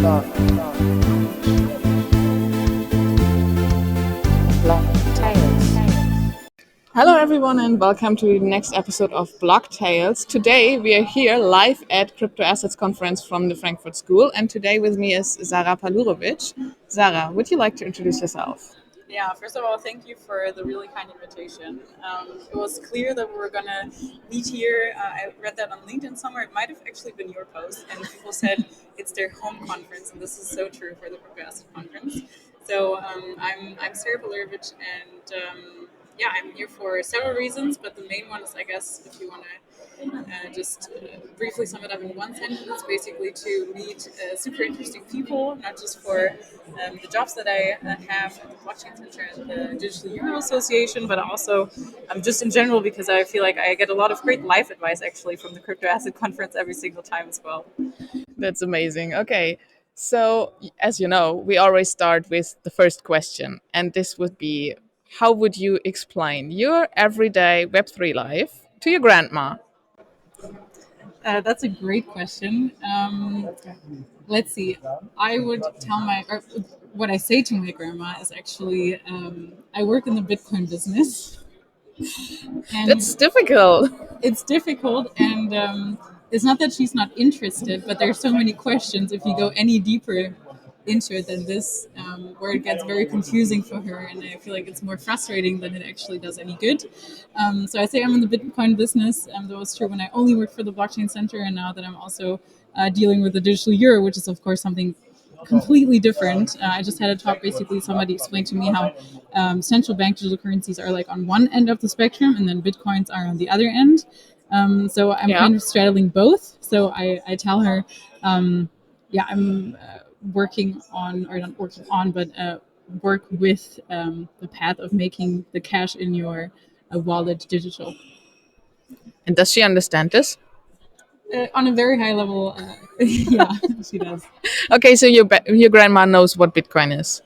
Hello everyone and welcome to the next episode of Blocktales. Today we are here live at Crypto Assets Conference from the Frankfurt School, and today with me is Sarah Palurovic. Sarah, would you like to introduce yourself? Yeah, first of all, thank you for the really kind invitation. It was clear that we were going to meet here. I read that on LinkedIn somewhere. It might have actually been your post, and people said it's their home conference, and this is so true for the Crypto Asset Conference. So I'm Sarah Palurovic, and yeah, I'm here for several reasons, but the main one is, I guess, if you want to just briefly sum it up in one sentence, basically to meet super interesting people, not just for the jobs that I have at the Blockchain Center and the Digital Euro Association, but also just in general because I feel like I get a lot of great life advice actually from the Crypto Asset Conference every single time as well. That's amazing. Okay, so as you know, we always start with the first question, and this would be, how would you explain your everyday Web3 life to your grandma? That's a great question. Let's see. I would tell or what I say to my grandma is actually, I work in the Bitcoin business, and That's difficult. it's difficult. And it's not that she's not interested, but there's so many questions. If you go any deeper into it than this, where it gets very confusing for her, and I feel like it's more frustrating than it actually does any good. So I say I'm in the Bitcoin business. That was true when I only worked for the Blockchain Center, and now that I'm also dealing with the digital euro, which is of course something completely different. I just had a talk. Basically, somebody explained to me how central bank digital currencies are like on one end of the spectrum, and then bitcoins are on the other end. So I'm kind of straddling both. So I tell her, yeah, I'm working on, or not working on, but work with the path of making the cash in your wallet digital. And does she understand this? On a very high level, yeah, she does. Okay, so your grandma knows what Bitcoin is.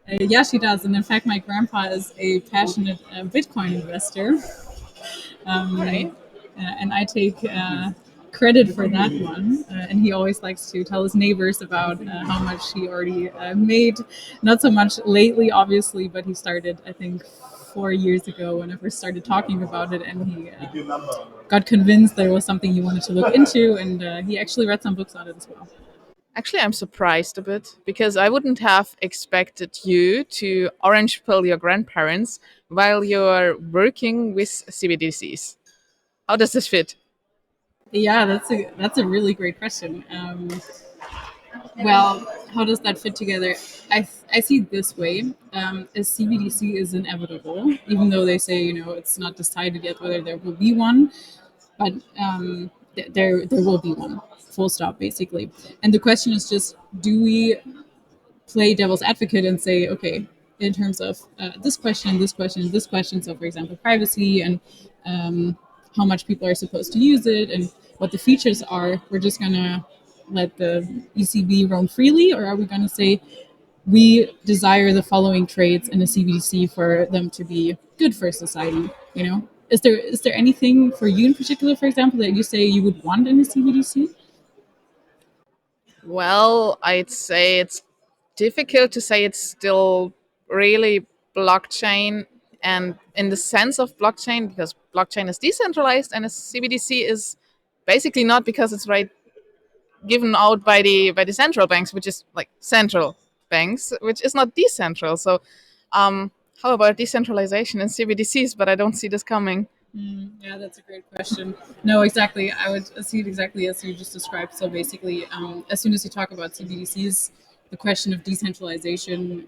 Yeah, she does. And in fact, my grandpa is a passionate Bitcoin investor. Right. And I take credit for that one. And he always likes to tell his neighbors about how much he already made. Not so much lately, obviously, but he started, I think, 4 years ago when I first started talking about it. And he got convinced that it was something he wanted to look into. And he actually read some books on it as well. Actually, I'm surprised a bit because I wouldn't have expected you to orange pill your grandparents while you're working with CBDCs. How does this fit? Yeah, that's a really great question. Well, how does that fit together? I see it this way. A CBDC is inevitable, even though they say it's not decided yet whether there will be one, but there will be one. Full stop, basically. And the question is just, do we play devil's advocate and say, okay, in terms of this question, this question, this question. So, for example, privacy and how much people are supposed to use it and what the features are. We're just gonna let the ECB roam freely, or are we gonna say we desire the following traits in a CBDC for them to be good for society? Is there anything for you in particular, for example, that you say you would want in a CBDC? Well, I'd say it's difficult to say it's still really blockchain, and in the sense of blockchain, because blockchain is decentralized and a CBDC is basically not, because it's right given out by the central banks, which is like central banks, which is not decentral. So, how about decentralization in CBDCs? But I don't see this coming. Yeah, that's a great question. No, exactly. I would see it exactly as you just described. So basically, as soon as you talk about CBDCs, the question of decentralization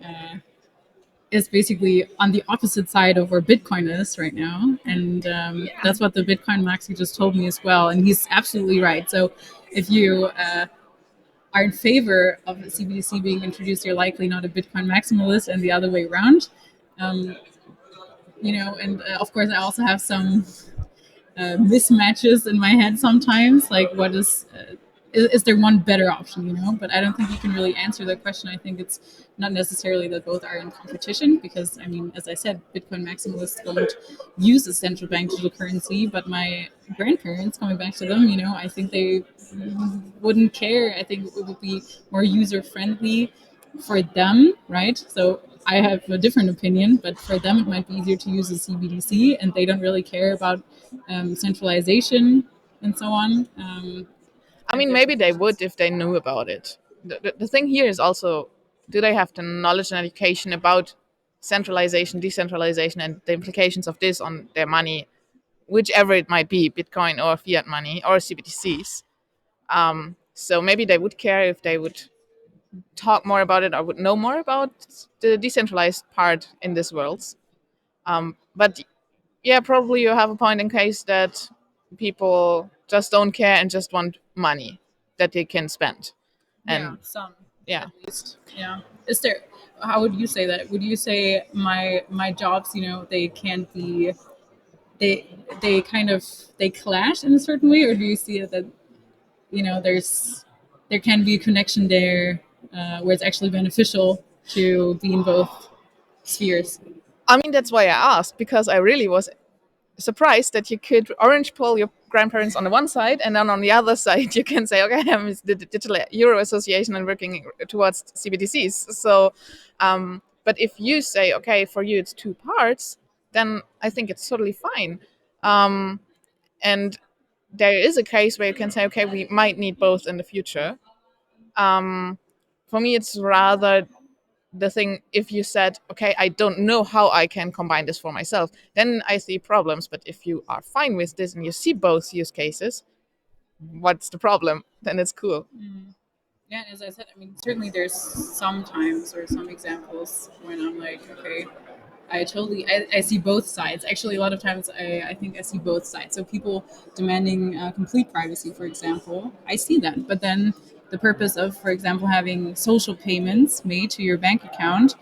is basically on the opposite side of where Bitcoin is right now. And that's what the Bitcoin Maxi just told me as well. And he's absolutely right. So if you are in favor of a CBDC being introduced, you're likely not a Bitcoin maximalist, and the other way around. Um, and of course, I also have some mismatches in my head sometimes. Like, what is is there one better option, But I don't think you can really answer that question. I think it's not necessarily that both are in competition because, I mean, as I said, Bitcoin maximalists don't use a central bank digital currency, but my grandparents, coming back to them, I think they wouldn't care. I think it would be more user friendly for them, right? So I have a different opinion, but for them it might be easier to use a CBDC, and they don't really care about centralization and so on. I And mean, their maybe they conclusions. would if they knew about it. The thing here is also, do they have the knowledge and education about centralization, decentralization, and the implications of this on their money, whichever it might be, Bitcoin or fiat money or CBDCs? So maybe they would care if they would talk more about it or would know more about the decentralized part in this world. But yeah, probably you have a point in case that people just don't care and just want money that they can spend. Yeah, And some yeah, at least. Yeah. Is there? How would you say that? Would you say my jobs, they can't be they they kind of they clash in a certain way, or do you see it that there can be a connection there where it's actually beneficial to be in both spheres? I mean, that's why I asked, because I really was surprised that you could orange pull your grandparents on the one side, and then on the other side you can say, okay, I'm the Digital Euro Association and working towards CBDCs. So, but if you say, okay, for you it's two parts, then I think it's totally fine. And there is a case where you can say, okay, we might need both in the future. For me, it's rather the thing, if you said, okay, I don't know how I can combine this for myself, then I see problems. But if you are fine with this and you see both use cases, what's the problem? Then it's cool. Yeah, and as I said, I mean, certainly there's some times or some examples when I'm like, okay, I see both sides. Actually, a lot of times I think I see both sides. So people demanding complete privacy, for example, I see that. But then the purpose of, for example, having social payments made to your bank account.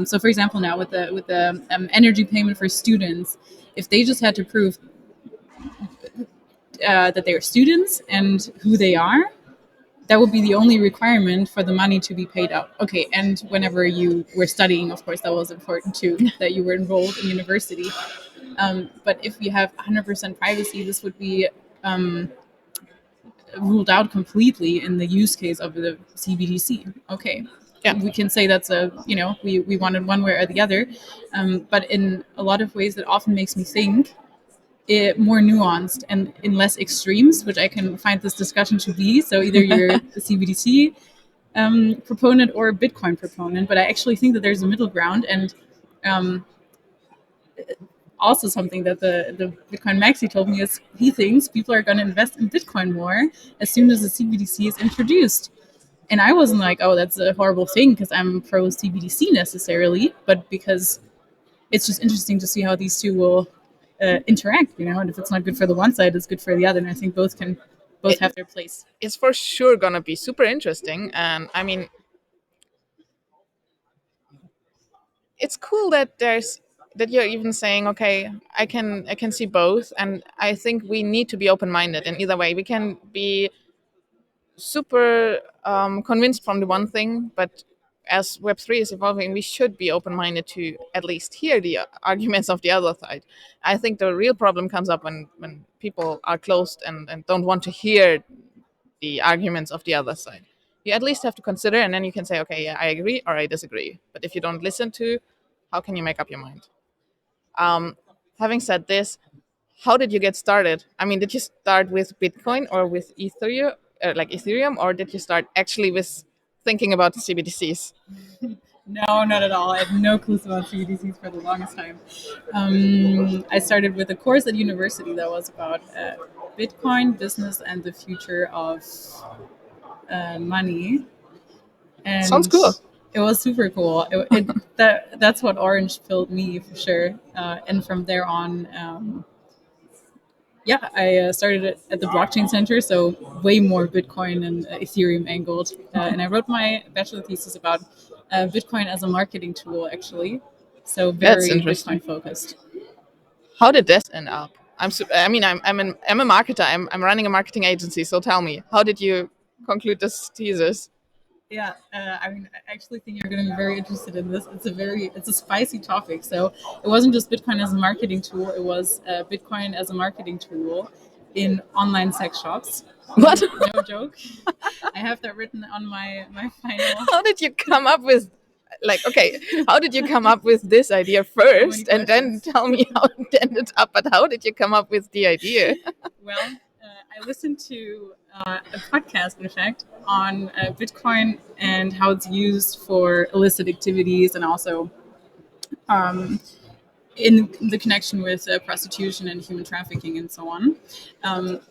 So, for example, now with the energy payment for students, if they just had to prove that they are students and who they are, that would be the only requirement for the money to be paid out. Okay, and whenever you were studying, of course, that was important too, that you were enrolled in university. But if you have 100% privacy, this would be ruled out completely in the use case of the CBDC. Okay, Yeah. we can say that's we wanted one way or the other. But in a lot of ways, it often makes me think more nuanced and in less extremes, which I can find this discussion to be. So either you're a CBDC proponent or a Bitcoin proponent, but I actually think that there's a middle ground. And um, also something that the Bitcoin Maxi told me is he thinks people are going to invest in Bitcoin more as soon as the CBDC is introduced. And I wasn't like, oh, that's a horrible thing because I'm pro CBDC necessarily, but because it's just interesting to see how these two will interact, and if it's not good for the one side, it's good for the other. And I think both it, have their place. it's for sure gonna be super interesting. And I mean, it's cool that you're even saying, okay, I can see both. And I think we need to be open-minded in either way. We can be super convinced from the one thing, but as Web3 is evolving, we should be open-minded to at least hear the arguments of the other side. I think the real problem comes up when people are closed and don't want to hear the arguments of the other side. You at least have to consider, and then you can say, okay, yeah, I agree or I disagree. But if you don't listen to, how can you make up your mind? Having said this, how did you get started? I mean, did you start with Bitcoin or with Ethereum, like Ethereum, or did you start actually with thinking about the CBDCs? No, not at all. I had no clues about CBDCs for the longest time. I started with a course at university that was about Bitcoin business and the future of money, Sounds and cool. it was super cool. That's what Orange filled me for sure. And from there on, yeah, I started it at the blockchain center, so way more Bitcoin and Ethereum angled. And I wrote my bachelor thesis about Bitcoin as a marketing tool, actually. So That's very interesting. Bitcoin focused. How did this end up? I mean, I'm a marketer. I'm running a marketing agency. So tell me, how did you conclude this thesis. Yeah, I mean, I actually think you're going to be very interested in this. It's a spicy topic. So it wasn't just Bitcoin as a marketing tool; it was Bitcoin as a marketing tool in online sex shops. What? No joke. I have that written on my final. How did you come up with, like, okay, how did you come up with this idea So many first and then questions. tell me how it ended up? But how did you come up with the idea? Well, I listened to a podcast, in fact, on Bitcoin and how it's used for illicit activities, and also um, in the connection with prostitution and human trafficking and so on.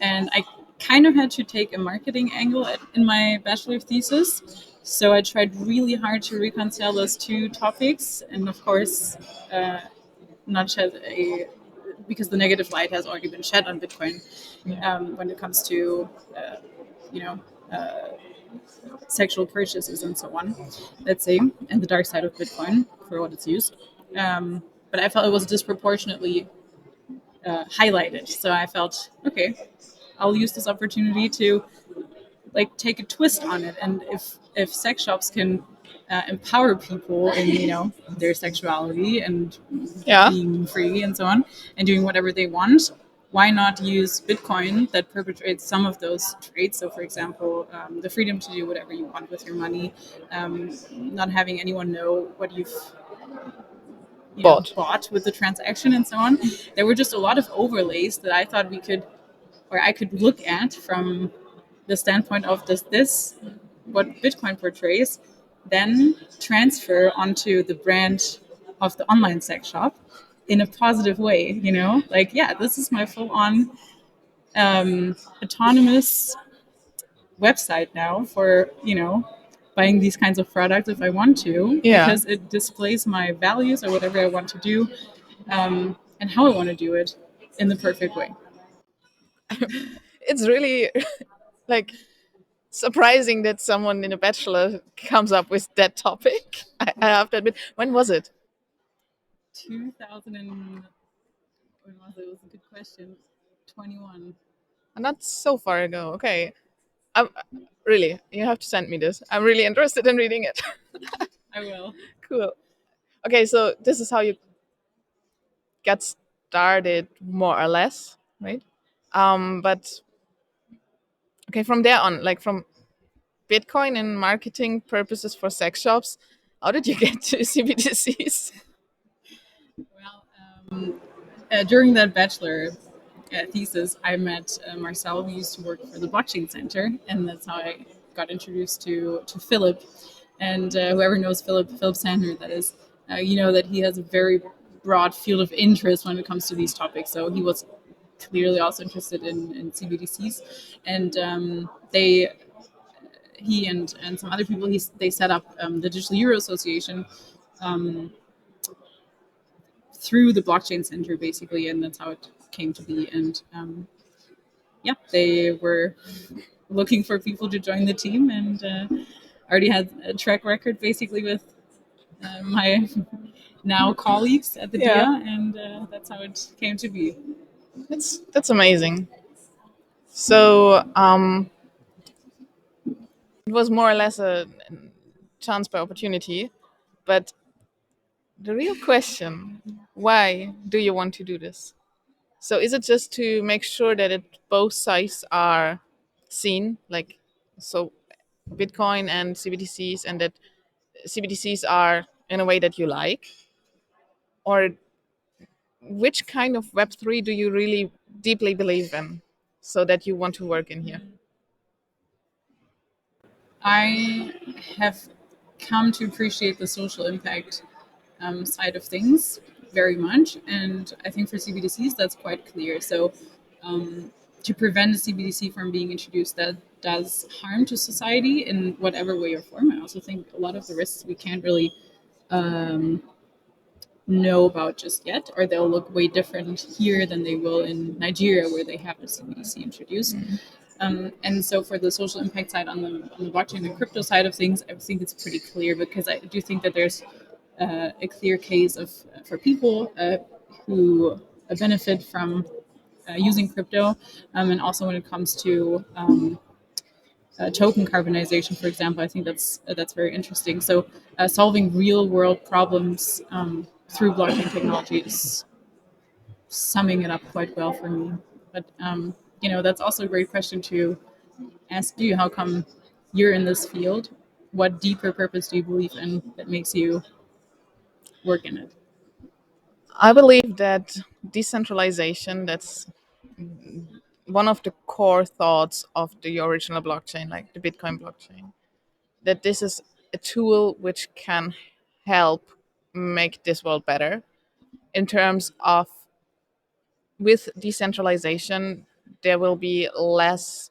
And I kind of had to take a marketing angle in my bachelor thesis. So I tried really hard to reconcile those two topics, and of course, uh, not shed a because the negative light has already been shed on Bitcoin when it comes to you know uh, sexual purchases and so on. Let's say, and the dark side of Bitcoin for what it's used. But I felt it was disproportionately highlighted. So I felt, okay, I'll use this opportunity to like take a twist on it. And if sex shops can empower people in their sexuality and Yeah. being free and so on and doing whatever they want, why not use Bitcoin that perpetrates some of those traits? So, for example, the freedom to do whatever you want with your money, not having anyone know what you've Bought. bought with the transaction and so on. There were just a lot of overlays that I thought we could, or I could look at from the standpoint of does this, what Bitcoin portrays, then transfer onto the brand of the online sex shop in a positive way, like, yeah, this is my full on autonomous website now for, buying these kinds of products if I want to, Yeah. because it displays my values or whatever I want to do, and how I want to do it in the perfect way. It's really like surprising that someone in a bachelor comes up with that topic. I have to admit. When was it? 2000 and when was it? It was a good question. 21. Not so far ago. Okay. I'm really. You have to send me this. I'm really interested in reading it. I will. Cool. Okay, so this is how you get started, more or less, right? But okay, from there on, like from Bitcoin and marketing purposes for sex shops, how did you get to CBDCs? Well, during that bachelor thesis, I met Marcel, who used to work for the Blockchain Center, and that's how I got introduced to Philip. And whoever knows Philip Sandner, that is, you know that he has a very broad field of interest when it comes to these topics. So he was clearly also interested in CBDCs, and he and some other people, they set up the Digital Euro Association um, through the Blockchain Center, basically, and that's how it came to be. And yeah, they were looking for people to join the team, and already had a track record, basically, with my now colleagues at the Yeah, DIA, and that's how it came to be. that's amazing. So it was more or less a chance by opportunity, but the real question: why do you want to do this? So is it just to make sure that both sides are seen, like so Bitcoin and CBDCs, and that CBDCs are in a way that you like, or which kind of Web3 do you really deeply believe in, so that you want to work in here? I have come to appreciate the social impact side of things very much, and I think for CBDCs that's quite clear. So to prevent a CBDC from being introduced that does harm to society in whatever way or form, I also think a lot of the risks we can't really um, know about just yet, or they'll look way different here than they will in Nigeria, where they have the CBDC introduced. And so for the social impact side on the blockchain and crypto side of things, I think it's pretty clear, because I do think that there's a clear case of for people who benefit from using crypto, and also when it comes to token carbonization, for example. I think that's very interesting. So solving real world problems through blockchain technology is summing it up quite well for me. But that's also a great question to ask you. How come you're in this field? What deeper purpose do you believe in that makes you work in it? I believe that decentralization, that's one of the core thoughts of the original blockchain, like the Bitcoin blockchain, that this is a tool which can help make this world better in terms of, with decentralization, there will be less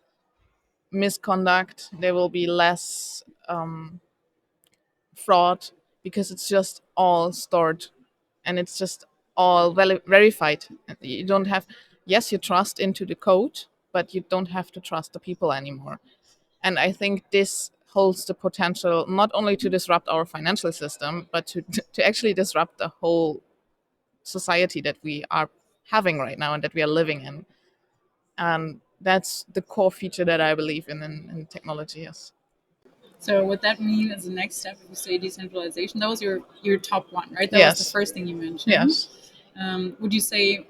misconduct, there will be less fraud, because it's just all stored and it's just all verified. You don't have, yes, you trust into the code, but you don't have to trust the people anymore. And I think this holds the potential not only to disrupt our financial system, but to actually disrupt the whole society that we are having right now and that we are living in. And that's the core feature that I believe in technology. Yes. So would that mean as the next step, if you say decentralization, that was your top one, right? That was the Yes. first thing you mentioned. Yes. Would you say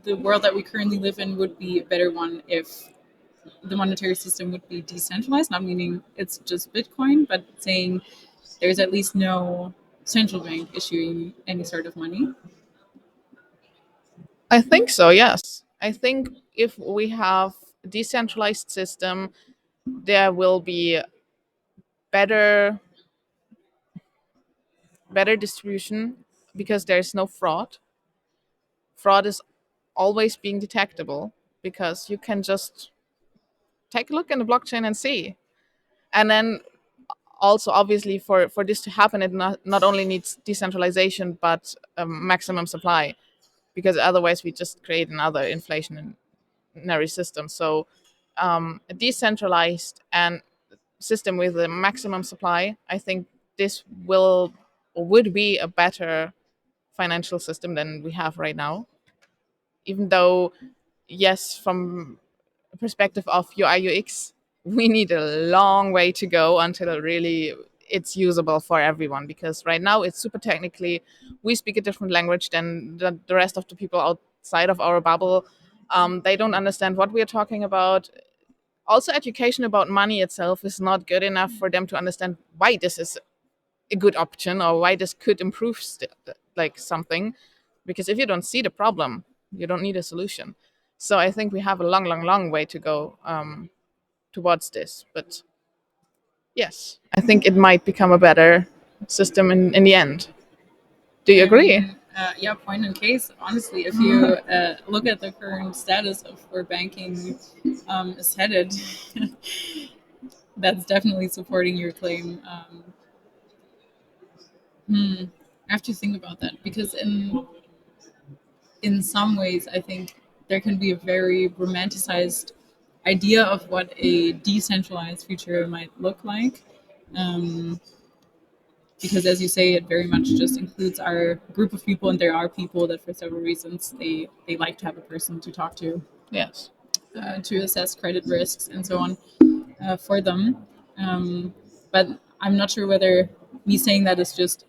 the world that we currently live in would be a better one if the monetary system would be decentralized? Not meaning it's just Bitcoin, but saying there's at least no central bank issuing any sort of money. I think so. Yes. I think if we have a decentralized system, there will be better better distribution, because there's no fraud. Fraud is always being detectable, because you can just take a look in the blockchain and see. And then also, obviously, for this to happen, it not only needs decentralization but maximum supply, because otherwise we just create another inflationary system. So a decentralized and system with a maximum supply, I think this will or would be a better financial system than we have right now. Even though, yes, from a perspective of UI UX, we need a long way to go until really it's usable for everyone. Because right now it's super technically, we speak a different language than the rest of the people outside of our bubble. They don't understand what we are talking about. Also, education about money itself is not good enough for them to understand why this is a good option or why this could improve like something. Because if you don't see the problem, you don't need a solution. So I think we have a long way to go towards this. But yes, I think it might become a better system in the end. Do you Yeah, I agree? mean, yeah, point in case, honestly, if you look at the current status of where banking is headed, that's definitely supporting your claim. I have to think about that because in some ways, I think there can be a very romanticized idea of what a decentralized future might look like. Um, because as you say, it very much just includes our group of people, and there are people that for several reasons they like to have a person to talk Yes. to assess credit risks and so on for them. But I'm not sure whether me saying that is just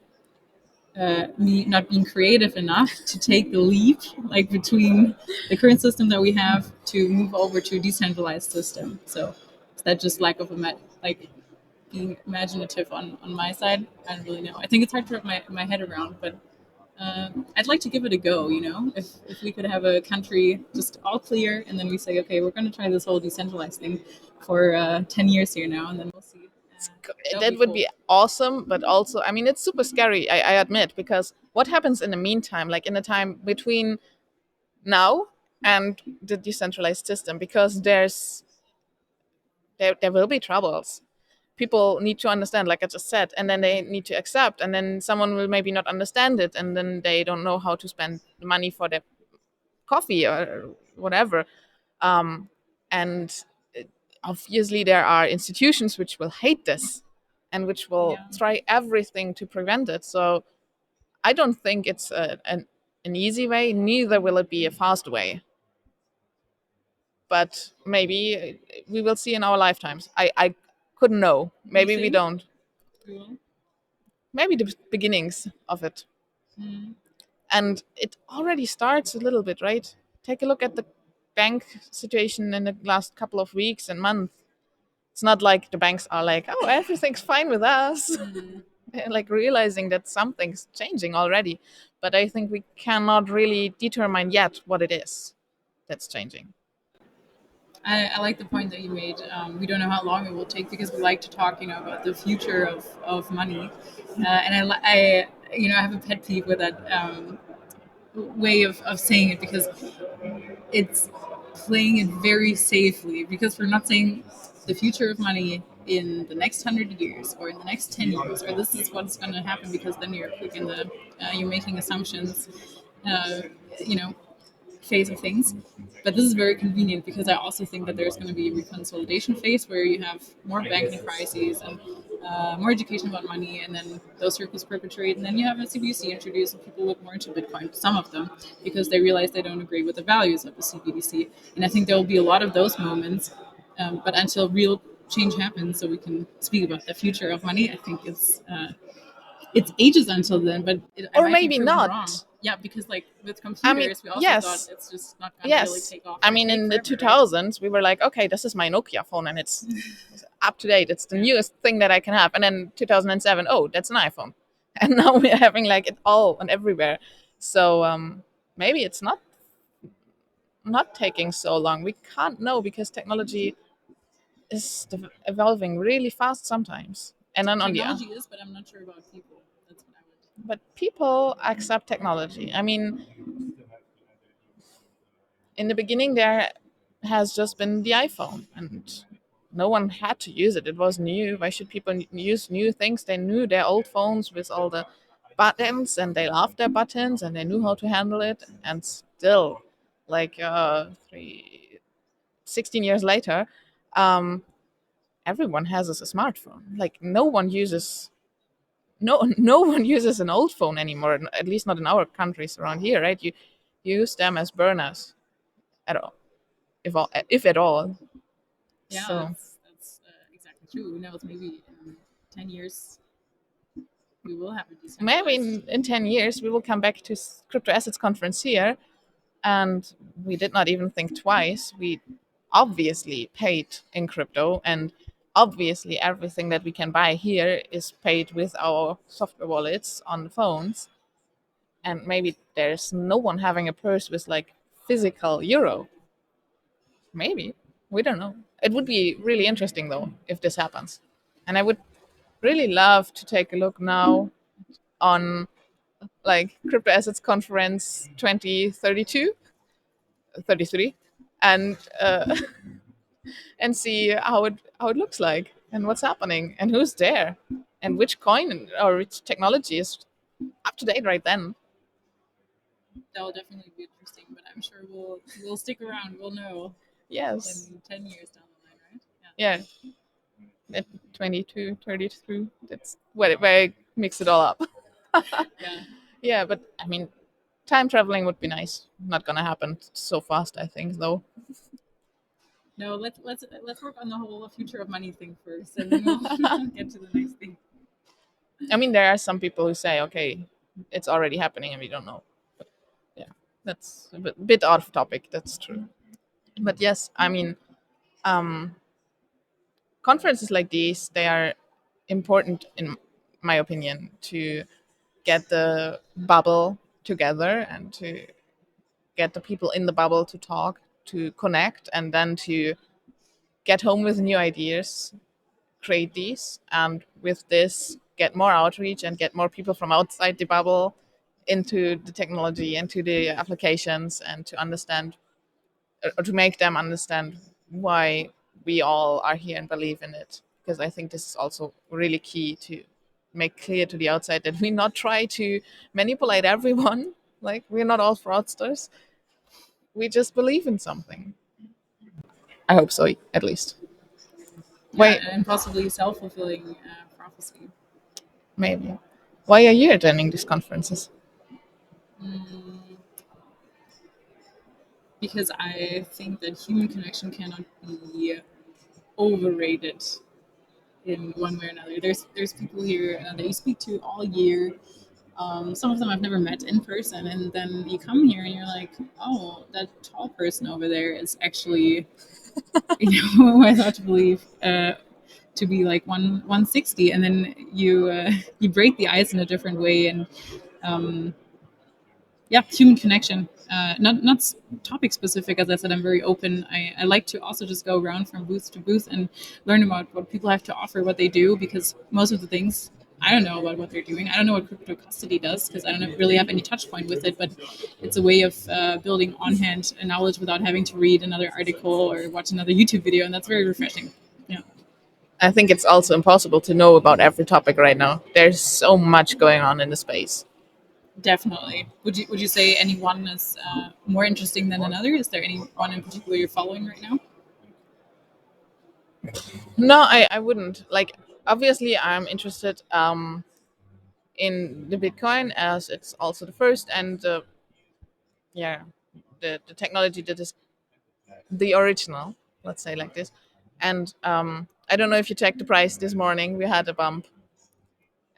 me not being creative enough to take the leap, like between the current system that we have to move over to a decentralized system. So is that just lack of like being imaginative on my side? I don't really know. I think it's hard to wrap my head around, but I'd like to give it a go. If we could have a country just all clear, and then we say, okay, we're going to try this whole decentralized thing for 10 years here now, and then we'll see. That would That be would cool. be awesome, but also, I mean, it's super scary, I admit, because what happens in the meantime, like in the time between now and the decentralized system? Because there will be troubles. People need to understand, like I just said, and then they need to accept, and then someone will maybe not understand it, and then they don't know how to spend the money for their coffee or whatever. um, and obviously there are institutions which will hate this and which will Yeah. try everything to prevent it. So I don't think it's an easy way, neither will it be a fast way. but maybe we will see in our lifetimes. I couldn't know. You Maybe we think? don't. Cool. Maybe the beginnings of it. Mm. And it already starts a little bit, right? Take a look at the bank situation in the last couple of weeks and months. It's not like the banks are like, oh, everything's fine with us. Mm. They're like realizing that something's changing already. But I think we cannot really determine yet what it is that's changing. I like the point that you made. We don't know how long it will take because we like to talk, about the future of money, and I have a pet peeve with that way of saying it because it's playing it very safely because we're not saying the future of money in the next 100 years or in the next 10 years or this is what's going to happen because then you're quick in the you're making assumptions, uh, you know, phase of things. But this is very convenient because I also think that there's going to be a reconsolidation phase where you have more banking crises and more education about money, and then those circles perpetuate, and then you have a CBDC introduced, and people look more into Bitcoin, some of them, because they realize they don't agree with the values of the CBDC. And I think there will be a lot of those moments, but until real change happens, so we can speak about the future of money, I think it's ages until then, but I Or might be maybe proven wrong. not. Yeah, because like with I mean, computers, we also thought yes, it's just not gonna really yes. take off I or mean, take in the forever, right? 2000s, we were like, okay, this is my Nokia phone and it's up to date. It's the Yeah, newest thing that I can have. And then 2007, oh, that's an iPhone. And now we're having like it all and everywhere. So maybe it's not taking so long. We can't know because technology is evolving really fast sometimes. And then on the technology is, but I'm not sure about people. That's what I would. but people accept technology. I mean, in the beginning there has just been the iPhone and no one had to use it. It was new. Why should people use new things? They knew their old phones with all the buttons and they loved their buttons and they knew how to handle it. And still, like 16 years later, um, everyone has a smartphone. Like no one uses an old phone anymore. At least not in our countries around here, right? You use them as burners at all, if at all. Yeah, So that's exactly true. Who knows? Maybe in 10 years we will have a maybe decentralized. in 10 years we will come back to crypto assets conference here, and we did not even think twice. We obviously paid in crypto, and obviously everything that we can buy here is paid with our software wallets on the phones. And maybe there's no one having a purse with like physical euro. Maybe, we don't know. It would be really interesting though if this happens, and I would really love to take a look now on like crypto assets conference 2032, 33, and and see how it looks like and what's happening and who's there and which coin or which technology is up to date right then. That will definitely be interesting. But I'm sure we'll stick around. We'll know Yes. in 10 years down the line, right? Yeah. At 22, 33. That's where I mix it all up. Yeah. Yeah. Yeah, but I mean, time traveling would be nice. Not gonna happen so fast, I think, though. No, let's work on the whole future of money thing first, and then we'll get to the next thing. I mean, there are some people who say, okay, it's already happening and we don't know. Yeah, that's a bit off topic. That's true. But yes, I mean, um, conferences like these, they are important, in my opinion, to get the bubble together and to get the people in the bubble to talk, to connect, and then to get home with new ideas, create these, and with this, get more outreach and get more people from outside the bubble into the technology, into the applications, and to understand or to make them understand why we all are here and believe in it. Because I think this is also really key to make clear to the outside that we not try to manipulate everyone. Like we're not all fraudsters. We just believe in something. I hope so, at least. Yeah, Wait, and possibly self-fulfilling prophecy. maybe. Why are you attending these conferences? Mm, because I think that human connection cannot be overrated in one way or another. There's people here that you speak to all year. Some of them I've never met in person, and then you come here and you're like, oh, that tall person over there is actually, who I thought to believe to be like 160, and then you break the ice in a different way, and um, yeah, human connection. Not topic specific, as I said. I'm very open. I like to also just go around from booth to booth and learn about what people have to offer, what they do, because most of the things I don't know about what they're doing. I don't know what crypto custody does because I don't really have any touch point with it. But it's a way of building on hand knowledge without having to read another article or watch another YouTube video, and that's very refreshing. Yeah, I think it's also impossible to know about every topic right now. There's so much going on in the space. definitely. Would you say any one is more interesting than another? Is there any one in particular you're following right now? No, I wouldn't. Like, obviously, I'm interested in the Bitcoin as it's also the first and yeah, the technology that is the original, let's say like this. And I don't know if you checked the price this morning. We had a bump,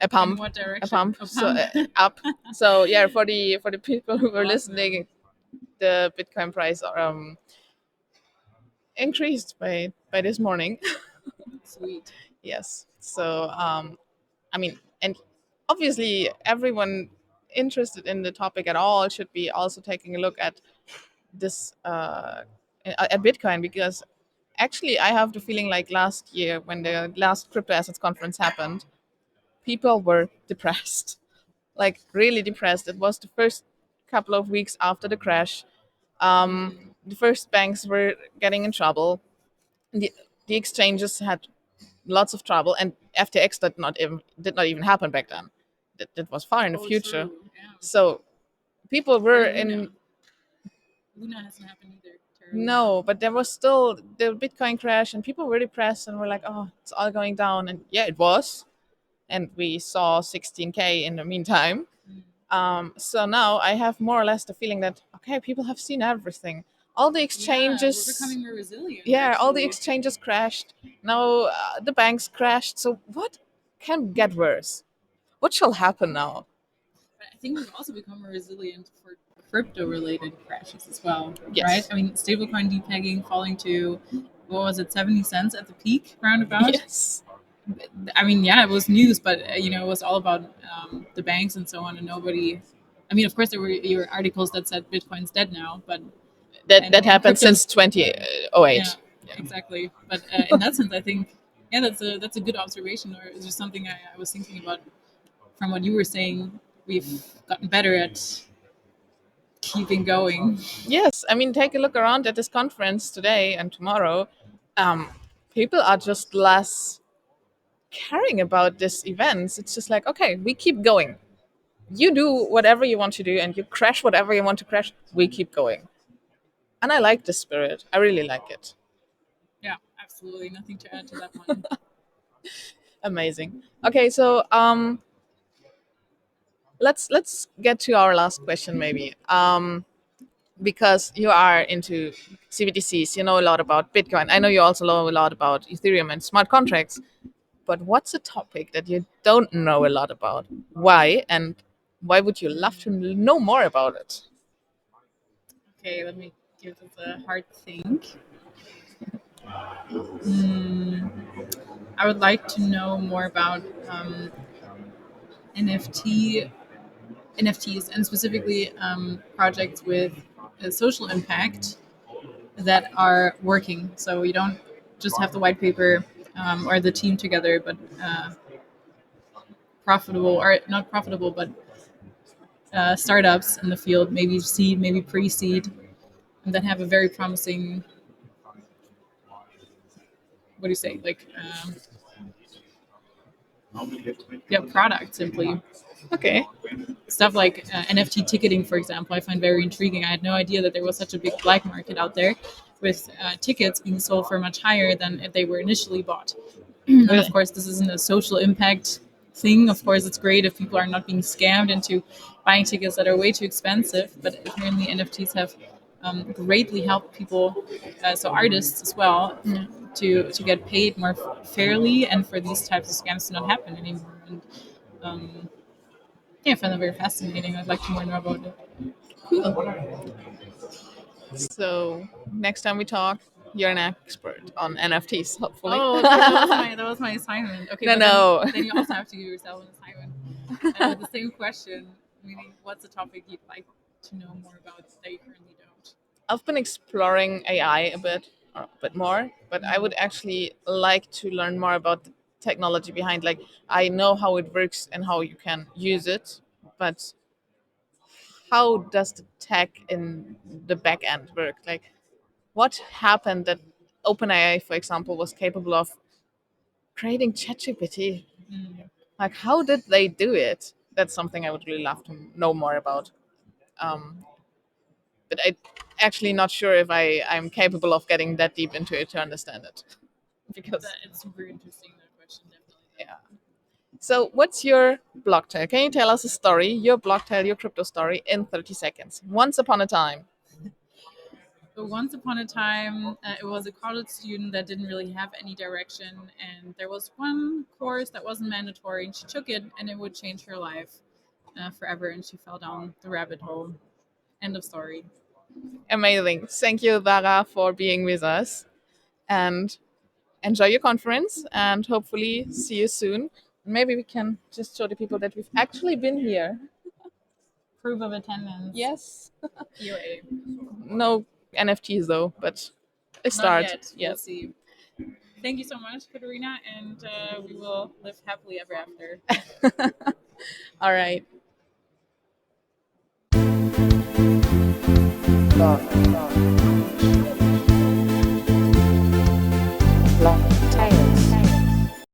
a In pump, what a direction? pump. Oh, So pump. up. So yeah, for the people who were Awesome. listening, the Bitcoin price increased by this morning. Sweet. Yes. So I mean, and obviously everyone interested in the topic at all should be also taking a look at this at Bitcoin, because actually I have the feeling like last year when the last crypto assets conference happened, people were depressed, like really depressed. It was the first couple of weeks after the crash. Mm. The first banks were getting in trouble. The, the exchanges had lots of trouble, and FTX did not even happen back then. That was far in the Oh, future. true. Yeah. So people were Or in. Luna. Luna hasn't happened either. Terra Luna. No, but there was still the Bitcoin crash, and people were depressed and were like, "Oh, it's all going down." And yeah, it was, and we saw 16K in the meantime. Mm. So now I have more or less the feeling that okay, people have seen everything. All the Yeah, we're exchanges, becoming more resilient, yeah, all the actually. exchanges crashed. Now the banks crashed. So what can get worse? What shall happen now? But I think we've also become more resilient for crypto-related crashes as well, right? Yes, I mean, stablecoin depegging falling to what was it, 70 cents at the peak, roundabout. yes, I mean, yeah, it was news, but it was all about the banks and so on, and nobody. I mean, of course, there were your articles that said Bitcoin's dead now, but that and happened crypto's since 2008. yeah, exactly. But in that sense, I think yeah, that's a good observation, or it's just something I was thinking about from what you were saying. We've gotten better at keeping going. Yes, I mean, take a look around at this conference today and tomorrow. Um, People are just less caring about these events. It's just like, okay, we keep going. You do whatever you want to do, and you crash whatever you want to crash. We keep going, and I like the spirit. I really like it. Yeah, absolutely. Nothing to add to that one. Amazing. Okay, so let's get to our last question, maybe. Because you are into CBDCs, you know a lot about Bitcoin. I know you also know a lot about Ethereum and smart contracts. But what's a topic that you don't know a lot about? Why? And why would you love to know more about it? Okay, let me give this a hard think. Hmm, I would like to know more about NFT NFTs and specifically projects with a social impact that are working. So you don't just have the white paper or the team together, but profitable or not profitable, but startups in the field, maybe seed, maybe pre-seed, and that have a very promising. What do you say? Like, yeah, product simply. Okay. Stuff like NFT ticketing, for example, I find very intriguing. I had no idea that there was such a big black market out there with tickets being sold for much higher than if they were initially bought. And of Really? course, this isn't a social impact thing. Of course, it's great if people are not being scammed into buying tickets that are way too expensive. But apparently, NFTs have greatly help people, so artists as well, to get paid more fairly, and for these types of scams to not happen anymore. And um, yeah, I find that very fascinating. I'd like to more know about it. So next time we talk, you're an expert on NFTs, hopefully. Oh, okay, that was my assignment. Okay, No, but then no. then you also have to give yourself an assignment with the same question, meaning what's a topic you'd like to know more about that you currently don't? I've been exploring AI a bit more, but I would actually like to learn more about the technology behind. Like, I know how it works and how you can use it, but how does the tech in the back end work? Like, what happened that OpenAI, for example, was capable of creating ChatGPT? Like, how did they do it? That's something I would really love to know more about. Um, but I actually not sure if I'm capable of getting that deep into it to understand it. Because It's super interesting, that question, definitely. yeah. So what's your blocktail? Can you tell us a story, your blocktail, your crypto story in 30 seconds? Once upon a time. So once upon a time, it was a college student that didn't really have any direction, and there was one course that wasn't mandatory, and she took it, and it would change her life forever, and she fell down the rabbit hole. End of story. Amazing. Thank you, Dara, for being with us. And enjoy your conference and hopefully see you soon. Maybe we can just show the people that we've actually been here. Proof of attendance. Yes. POA. No NFTs though, but a Not start. yet. We'll Yes. see. Thank you so much, Katharina, and we will live happily ever after. All right. Blocktales.